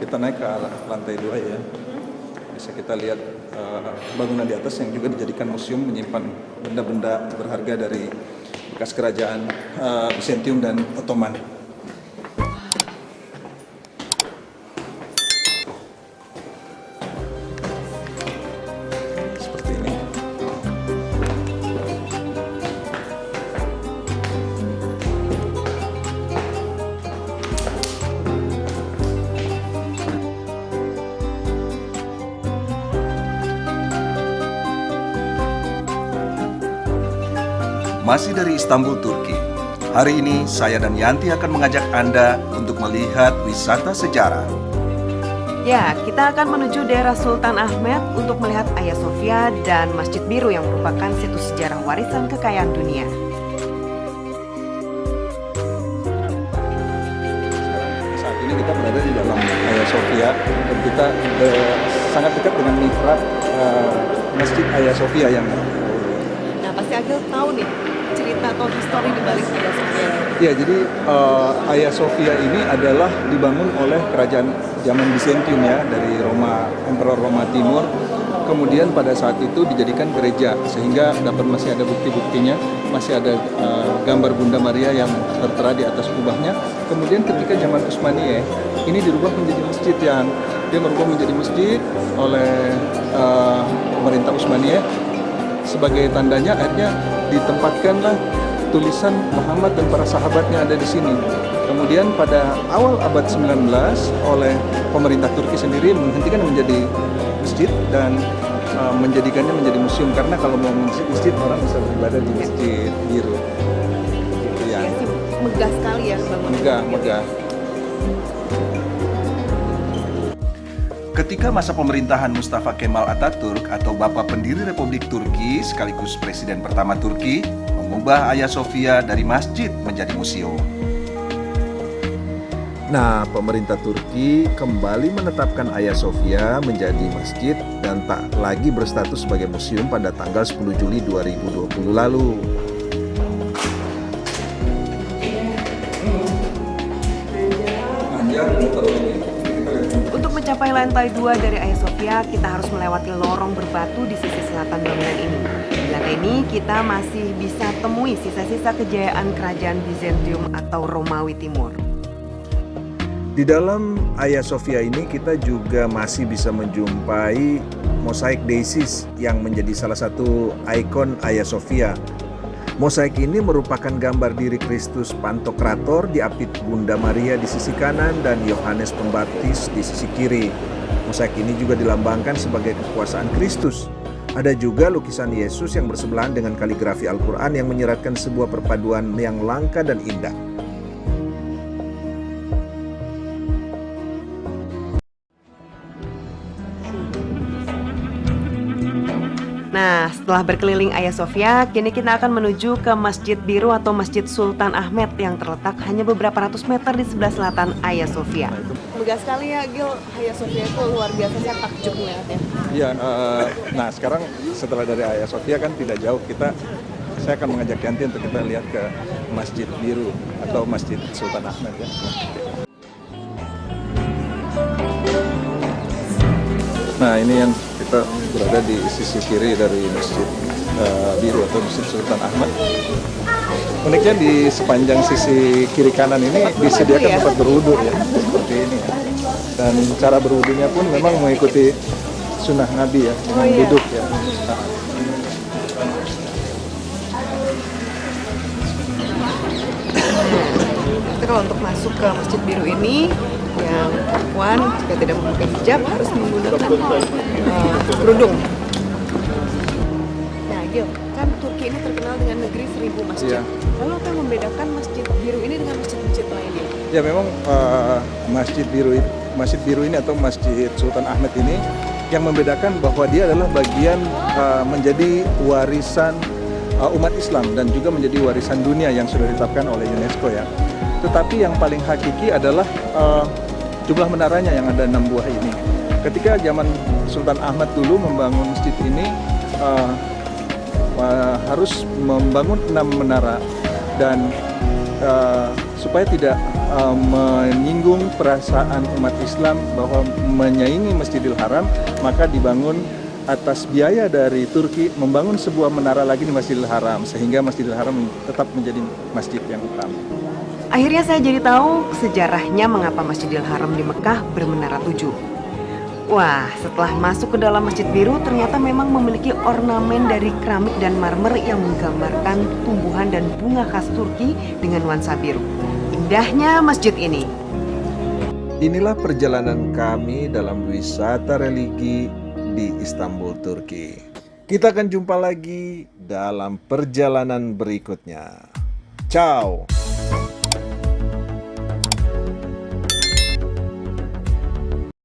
kita naik ke arah lantai 2 ya. Bisa kita lihat bangunan di atas yang juga dijadikan museum menyimpan benda-benda berharga dari bekas kerajaan Bizantium dan Ottoman. Seperti ini. Masih dari Istanbul, Turki. Hari ini saya dan Yanti akan mengajak Anda untuk melihat wisata sejarah. Ya, kita akan menuju daerah Sultan Ahmet untuk melihat Hagia Sophia dan Masjid Biru yang merupakan situs sejarah warisan kekayaan dunia. Saat ini kita berada di dalam Hagia Sophia dan kita sangat dekat dengan mihrab Masjid Hagia Sophia yang Nah, pasti Agil tahu nih cerita atau histori di balik Hagia Sophia. ya, jadi Hagia Sophia ini adalah dibangun oleh kerajaan zaman Bizantium ya, dari Roma, Emperor Roma Timur. Kemudian pada saat itu dijadikan gereja sehingga masih ada bukti-buktinya, masih ada gambar Bunda Maria yang tertera di atas kubahnya. Kemudian ketika zaman Utsmaniyah ini dirubah menjadi masjid oleh pemerintah Utsmaniyah. Sebagai tandanya akhirnya ditempatkanlah tulisan Muhammad dan para sahabatnya ada di sini. Kemudian pada awal abad 19 oleh pemerintah Turki sendiri menghentikan menjadi masjid dan menjadikannya menjadi museum, karena kalau mau masjid orang bisa beribadah di Masjid Biru. Gitu ya. Megah sekali ya bangunan. Megah. Ketika masa pemerintahan Mustafa Kemal Atatürk atau Bapak Pendiri Republik Turki sekaligus Presiden pertama Turki mengubah Hagia Sophia dari masjid menjadi museum. Nah, pemerintah Turki kembali menetapkan Hagia Sophia menjadi masjid dan tak lagi berstatus sebagai museum pada tanggal 10 Juli 2020 lalu. Untuk mencapai lantai 2 dari Hagia Sophia, kita harus melewati lorong berbatu di sisi selatan bangunan ini. Di lantai ini kita masih bisa temui sisa-sisa kejayaan kerajaan Bizantium atau Romawi Timur. Di dalam Hagia Sophia ini kita juga masih bisa menjumpai mosaik deisis yang menjadi salah satu ikon Hagia Sophia. Mosaik ini merupakan gambar diri Kristus Pantokrator diapit Bunda Maria di sisi kanan dan Yohanes Pembaptis di sisi kiri. Mosaik ini juga dilambangkan sebagai kekuasaan Kristus. Ada juga lukisan Yesus yang bersebelahan dengan kaligrafi Al-Quran yang menyeratkan sebuah perpaduan yang langka dan indah. Nah, setelah berkeliling Hagia Sophia, kini kita akan menuju ke Masjid Biru atau Masjid Sultan Ahmet yang terletak hanya beberapa ratus meter di sebelah selatan Hagia Sophia. Megah sekali ya, Gil. Hagia Sophia itu luar biasa, saya takjub melihatnya. Iya, nah sekarang setelah dari Hagia Sophia kan tidak jauh, saya akan mengajak Yanti untuk kita lihat ke Masjid Biru atau Masjid Sultan Ahmet ya. Nah, ini yang kita berada di sisi kiri dari Masjid Biru atau Masjid Sultan Ahmad. Uniknya di sepanjang sisi kiri kanan ini disediakan tempat berwudu ya, seperti ini ya. Dan cara berwudunya pun memang mengikuti sunnah Nabi ya, dengan duduk ya. Itu kalau untuk masuk ke Masjid Biru ini, yang perempuan jika tidak memakai hijab harus menggunakan kerudung. Nah, Gil, kan Turki ini terkenal dengan negeri 1000 masjid. Iya. Lalu apa yang membedakan Masjid Biru ini dengan masjid-masjid lainnya? Ya memang Masjid Biru ini atau Masjid Sultan Ahmet ini yang membedakan bahwa dia adalah bagian menjadi warisan umat Islam dan juga menjadi warisan dunia yang sudah ditetapkan oleh UNESCO ya. Tetapi yang paling hakiki adalah jumlah menaranya yang ada 6 buah ini. Ketika zaman Sultan Ahmad dulu membangun masjid ini harus membangun 6 menara dan supaya tidak menyinggung perasaan umat Islam bahwa menyaingi Masjidil Haram, maka dibangun atas biaya dari Turki membangun sebuah menara lagi di Masjidil Haram, sehingga Masjidil Haram tetap menjadi masjid yang utama. Akhirnya saya jadi tahu sejarahnya mengapa Masjidil Haram di Mekah bermenara 7. Wah, setelah masuk ke dalam Masjid Biru ternyata memang memiliki ornamen dari keramik dan marmer yang menggambarkan tumbuhan dan bunga khas Turki dengan nuansa biru. Indahnya masjid ini. Inilah perjalanan kami dalam wisata religi di Istanbul, Turki. Kita akan jumpa lagi dalam perjalanan berikutnya. Ciao.